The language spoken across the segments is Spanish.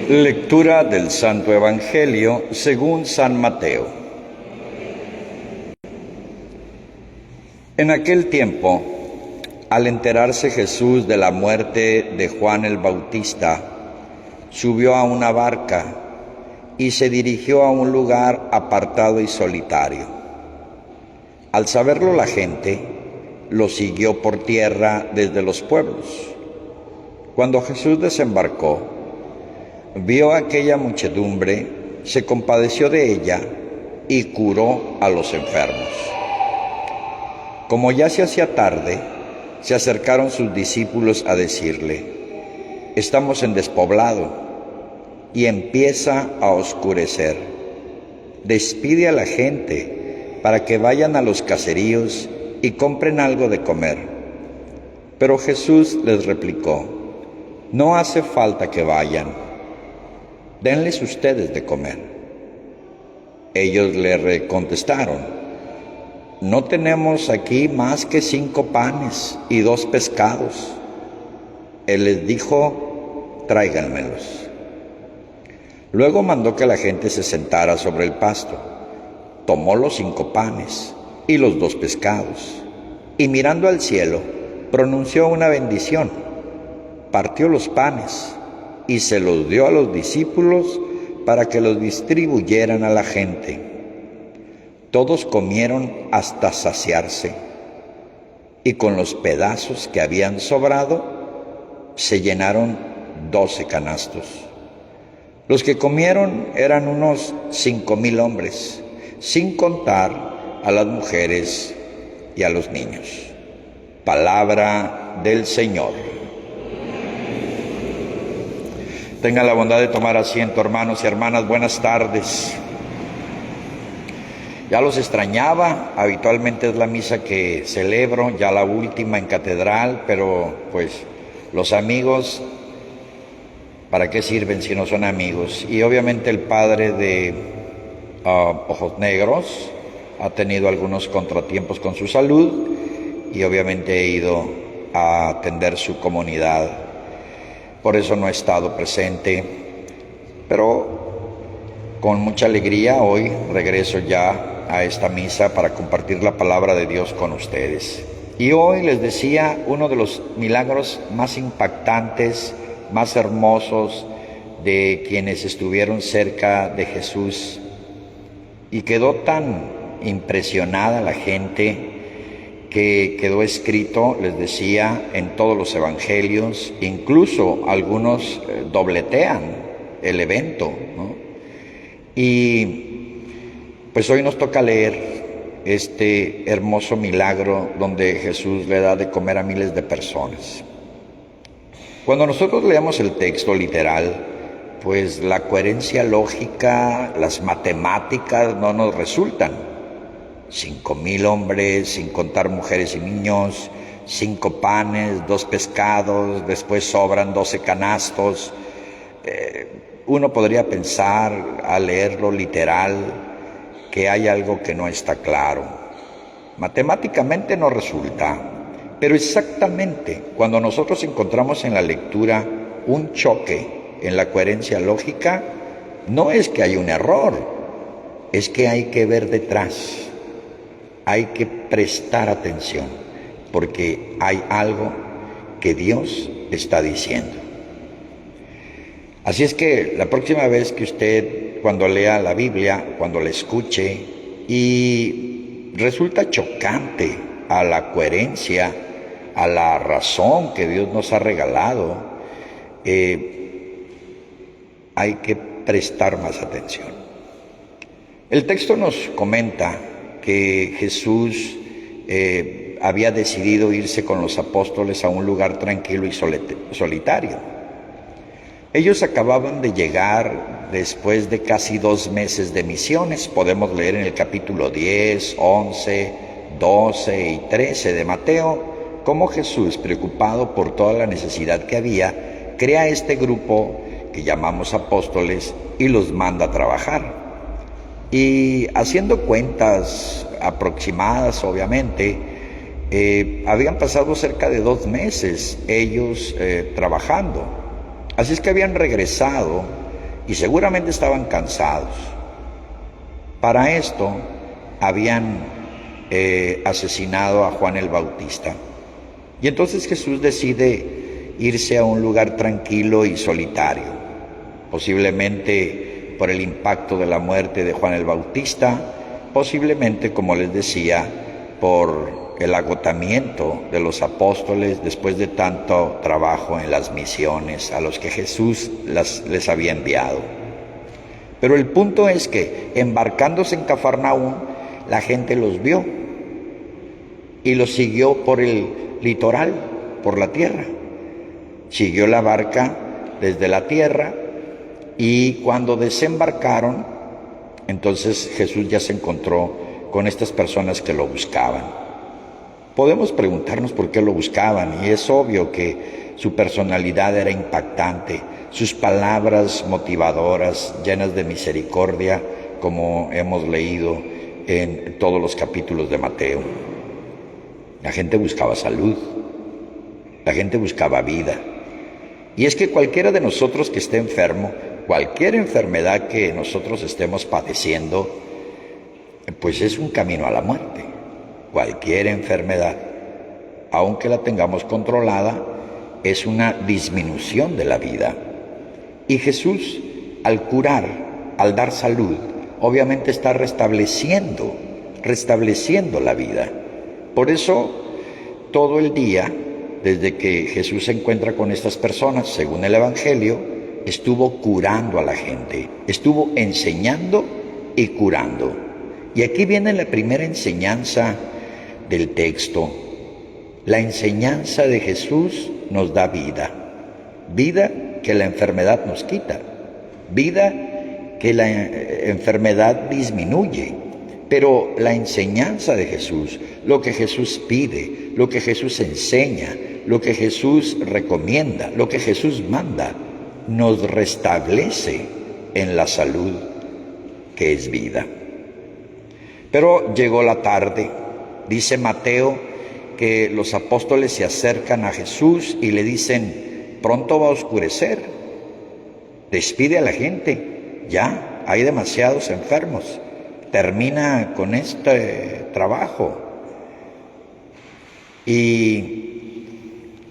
Lectura del Santo Evangelio según San Mateo. En aquel tiempo, al enterarse Jesús de la muerte de Juan el Bautista, subió a una barca y se dirigió a un lugar apartado y solitario. Al saberlo la gente, lo siguió por tierra desde los pueblos. Cuando Jesús desembarcó, vio a aquella muchedumbre, se compadeció de ella y curó a los enfermos. Como ya se hacía tarde, se acercaron sus discípulos a decirle: «Estamos en despoblado y empieza a oscurecer. Despide a la gente para que vayan a los caseríos y compren algo de comer». Pero Jesús les replicó: «No hace falta que vayan. Denles ustedes de comer». Ellos le contestaron: «No tenemos aquí más que 5 panes y 2 pescados». Él les dijo: «Tráiganmelos». Luego mandó que la gente se sentara sobre el pasto. Tomó los 5 panes y los 2 pescados, y mirando al cielo, pronunció una bendición, partió los panes y se los dio a los discípulos para que los distribuyeran a la gente. Todos comieron hasta saciarse, y con los pedazos que habían sobrado, se llenaron 12 canastos. Los que comieron eran unos 5,000 hombres, sin contar a las mujeres y a los niños. Palabra del Señor. Tengan la bondad de tomar asiento, hermanos y hermanas. Buenas tardes. Ya los extrañaba. Habitualmente es la misa que celebro, ya la última en catedral, pero pues los amigos, ¿para qué sirven si no son amigos? Y obviamente el padre de Ojos Negros ha tenido algunos contratiempos con su salud y obviamente he ido a atender su comunidad. Por eso no he estado presente, pero con mucha alegría hoy regreso ya a esta misa para compartir la palabra de Dios con ustedes. Y hoy les decía, uno de los milagros más impactantes, más hermosos de quienes estuvieron cerca de Jesús, y quedó tan impresionada la gente que quedó escrito, les decía, en todos los evangelios. Incluso algunos dobletean el evento, ¿no? Y pues hoy nos toca leer este hermoso milagro donde Jesús le da de comer a miles de personas. Cuando nosotros leemos el texto literal, pues la coherencia lógica, las matemáticas no nos resultan. 5,000 hombres, sin contar mujeres y niños, 5 panes, 2 pescados, después sobran 12 canastos. Uno podría pensar, al leerlo literal, que hay algo que no está claro. Matemáticamente no resulta, pero exactamente cuando nosotros encontramos en la lectura un choque en la coherencia lógica, no es que hay un error, es que hay que ver detrás. Hay que prestar atención, porque hay algo que Dios está diciendo. Así es que la próxima vez que usted, cuando lea la Biblia, cuando la escuche y resulta chocante a la coherencia, a la razón que Dios nos ha regalado, hay que prestar más atención. El texto nos comenta que Jesús había decidido irse con los apóstoles a un lugar tranquilo y solitario. Ellos acababan de llegar después de casi 2 meses de misiones. Podemos leer en el capítulo 10, 11, 12 y 13 de Mateo cómo Jesús, preocupado por toda la necesidad que había, crea este grupo que llamamos apóstoles y los manda a trabajar. Y haciendo cuentas aproximadas, obviamente, habían pasado cerca de 2 meses ellos trabajando. Así es que habían regresado y seguramente estaban cansados. Para esto habían asesinado a Juan el Bautista. Y entonces Jesús decide irse a un lugar tranquilo y solitario, posiblemente por el impacto de la muerte de Juan el Bautista, posiblemente, como les decía, por el agotamiento de los apóstoles después de tanto trabajo en las misiones a los que Jesús les había enviado. Pero el punto es que, embarcándose en Cafarnaúm, la gente los vio y los siguió por el litoral, por la tierra. Siguió la barca desde la tierra y cuando desembarcaron, entonces Jesús ya se encontró con estas personas que lo buscaban. Podemos preguntarnos por qué lo buscaban, y es obvio que su personalidad era impactante, sus palabras motivadoras, llenas de misericordia, como hemos leído en todos los capítulos de Mateo. La gente buscaba salud, la gente buscaba vida. Y es que cualquiera de nosotros que esté enfermo, cualquier enfermedad que nosotros estemos padeciendo, pues es un camino a la muerte. Cualquier enfermedad, aunque la tengamos controlada, es una disminución de la vida. Y Jesús, al curar, al dar salud, obviamente está restableciendo la vida. Por eso, todo el día, desde que Jesús se encuentra con estas personas, según el Evangelio, estuvo curando a la gente, estuvo enseñando y curando. Y aquí viene la primera enseñanza del texto. La enseñanza de Jesús nos da vida, vida que la enfermedad nos quita, vida que la enfermedad disminuye. Pero la enseñanza de Jesús, lo que Jesús pide, lo que Jesús enseña, lo que Jesús recomienda, lo que Jesús manda, nos restablece en la salud que es vida. Pero llegó la tarde. Dice Mateo que los apóstoles se acercan a Jesús y le dicen: pronto va a oscurecer, despide a la gente, ya hay demasiados enfermos, termina con este trabajo. Y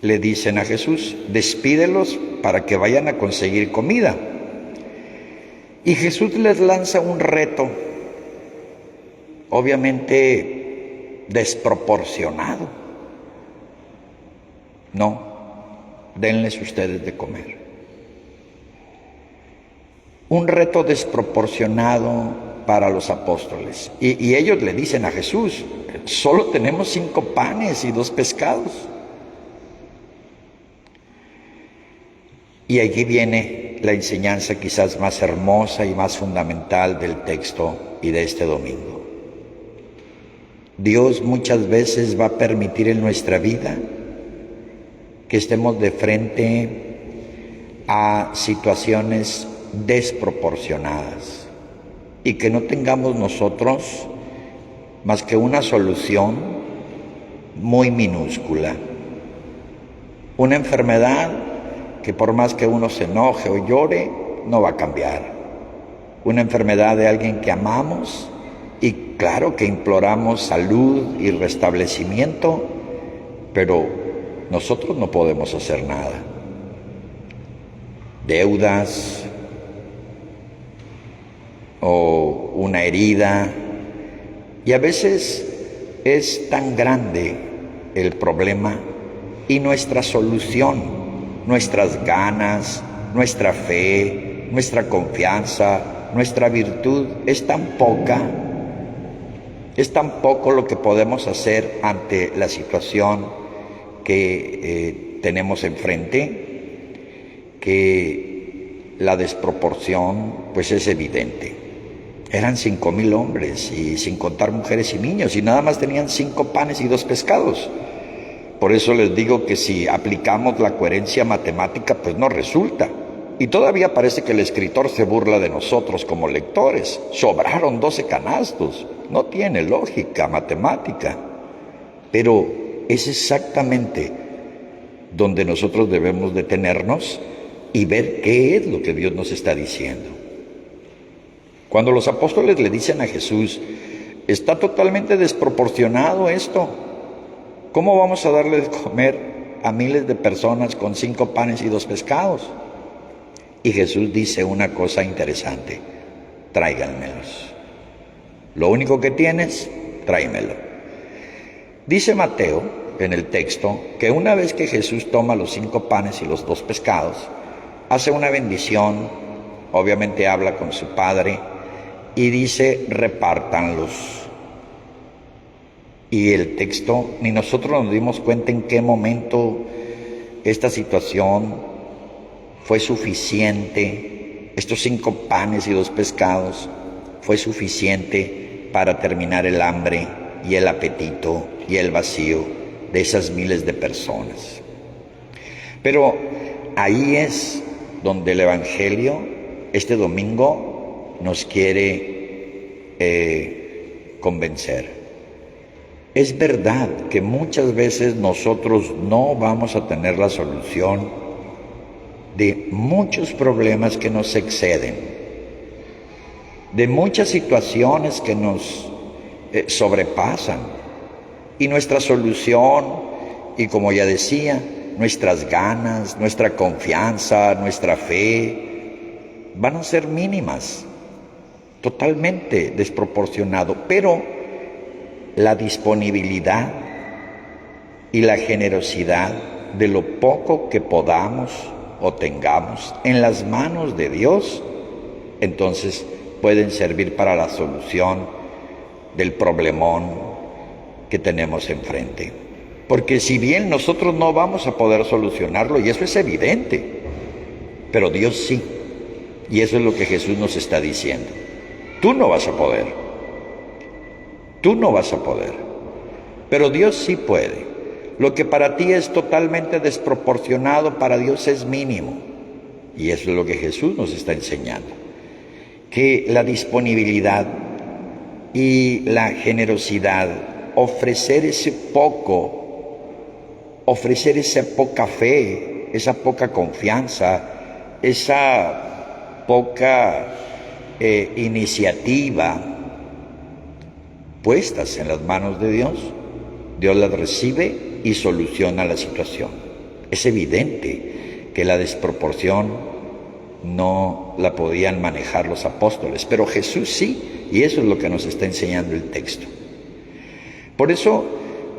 le dicen a Jesús: despídelos para que vayan a conseguir comida. Y Jesús les lanza un reto, obviamente desproporcionado. No, denles ustedes de comer. Un reto desproporcionado para los apóstoles. Y ellos le dicen a Jesús: solo tenemos 5 panes y 2 pescados. Y allí viene la enseñanza quizás más hermosa y más fundamental del texto y de este domingo. Dios muchas veces va a permitir en nuestra vida que estemos de frente a situaciones desproporcionadas y que no tengamos nosotros más que una solución muy minúscula. Una enfermedad que por más que uno se enoje o llore, no va a cambiar. Una enfermedad de alguien que amamos y claro que imploramos salud y restablecimiento, pero nosotros no podemos hacer nada. Deudas o una herida, y a veces es tan grande el problema y nuestra solución, nuestras ganas, nuestra fe, nuestra confianza, nuestra virtud es tan poca, es tan poco lo que podemos hacer ante la situación que tenemos enfrente, que la desproporción pues es evidente. Eran 5,000 hombres y sin contar mujeres y niños, y nada más tenían 5 panes y 2 pescados. Por eso les digo que si aplicamos la coherencia matemática, pues no resulta. Y todavía parece que el escritor se burla de nosotros como lectores. Sobraron 12 canastos. No tiene lógica matemática. Pero es exactamente donde nosotros debemos detenernos y ver qué es lo que Dios nos está diciendo. Cuando los apóstoles le dicen a Jesús, está totalmente desproporcionado esto. ¿Cómo vamos a darle de comer a miles de personas con 5 panes y 2 pescados? Y Jesús dice una cosa interesante: tráiganmelos. Lo único que tienes, tráemelo. Dice Mateo en el texto que una vez que Jesús toma los 5 panes y los 2 pescados, hace una bendición, obviamente habla con su Padre y dice, repártanlos. Y el texto, ni nosotros nos dimos cuenta en qué momento esta situación fue suficiente, estos 5 panes y 2 pescados, fue suficiente para terminar el hambre y el apetito y el vacío de esas miles de personas. Pero ahí es donde el Evangelio, este domingo, nos quiere convencer. Es verdad que muchas veces nosotros no vamos a tener la solución de muchos problemas que nos exceden, de muchas situaciones que nos sobrepasan, y nuestra solución, y como ya decía, nuestras ganas, nuestra confianza, nuestra fe, van a ser mínimas, totalmente desproporcionado, pero la disponibilidad y la generosidad de lo poco que podamos o tengamos en las manos de Dios, entonces pueden servir para la solución del problemón que tenemos enfrente. Porque si bien nosotros no vamos a poder solucionarlo, y eso es evidente, pero Dios sí. Y eso es lo que Jesús nos está diciendo. Tú no vas a poder. Tú no vas a poder. Pero Dios sí puede. Lo que para ti es totalmente desproporcionado, para Dios es mínimo. Y eso es lo que Jesús nos está enseñando. Que la disponibilidad y la generosidad, ofrecer ese poco, ofrecer esa poca fe, esa poca confianza, esa poca iniciativa, puestas en las manos de Dios, Dios las recibe y soluciona la situación. Es evidente que la desproporción no la podían manejar los apóstoles, pero Jesús sí, y eso es lo que nos está enseñando el texto. Por eso,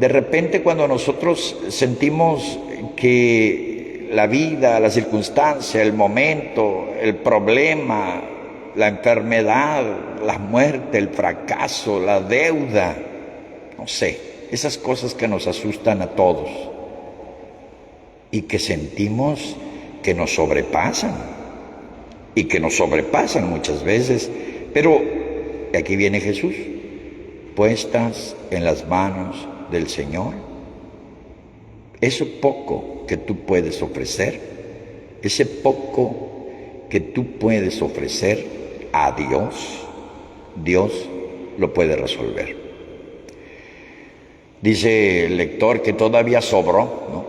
de repente, cuando nosotros sentimos que la vida, la circunstancia, el momento, el problema, la enfermedad, la muerte, el fracaso, la deuda, no sé, esas cosas que nos asustan a todos y que sentimos que nos sobrepasan y que nos sobrepasan muchas veces, pero aquí viene Jesús, puestas en las manos del Señor, eso poco que tú puedes ofrecer, ese poco que tú puedes ofrecer a Dios, Dios lo puede resolver. Dice el lector que todavía sobró, ¿no?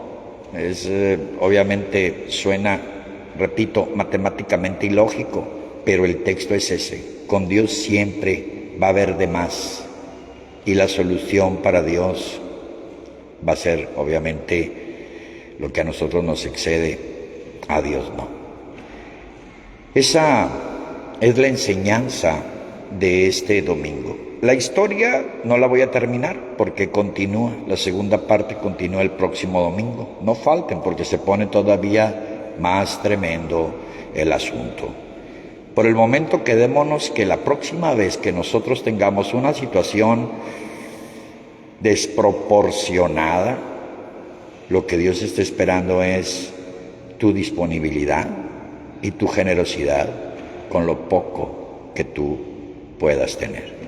Obviamente suena, repito, matemáticamente ilógico, pero el texto es ese: con Dios siempre va a haber de más. Y la solución para Dios va a ser, obviamente, lo que a nosotros nos excede, a Dios no. Esa es la enseñanza de este domingo. La historia no la voy a terminar porque continúa, la segunda parte continúa el próximo domingo. No falten porque se pone todavía más tremendo el asunto. Por el momento quedémonos que la próxima vez que nosotros tengamos una situación desproporcionada, lo que Dios está esperando es tu disponibilidad y tu generosidad con lo poco que tú puedas tener.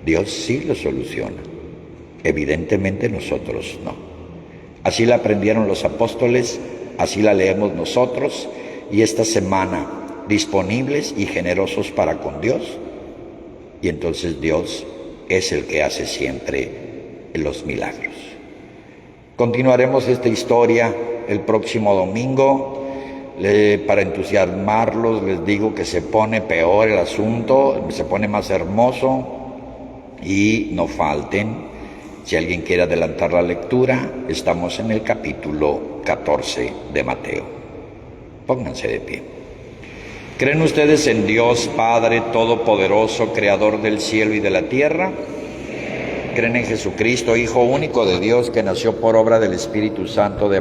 Dios sí lo soluciona, evidentemente nosotros no. Así la aprendieron los apóstoles, así la leemos nosotros, y esta semana disponibles y generosos para con Dios, y entonces Dios es el que hace siempre los milagros. Continuaremos esta historia el próximo domingo. Para entusiasmarlos les digo que se pone peor el asunto, se pone más hermoso, y no falten. Si alguien quiere adelantar la lectura, estamos en el capítulo 14 de Mateo. Pónganse de pie. ¿Creen ustedes en Dios Padre Todopoderoso, Creador del cielo y de la tierra? ¿Creen en Jesucristo, Hijo único de Dios, que nació por obra del Espíritu Santo de María?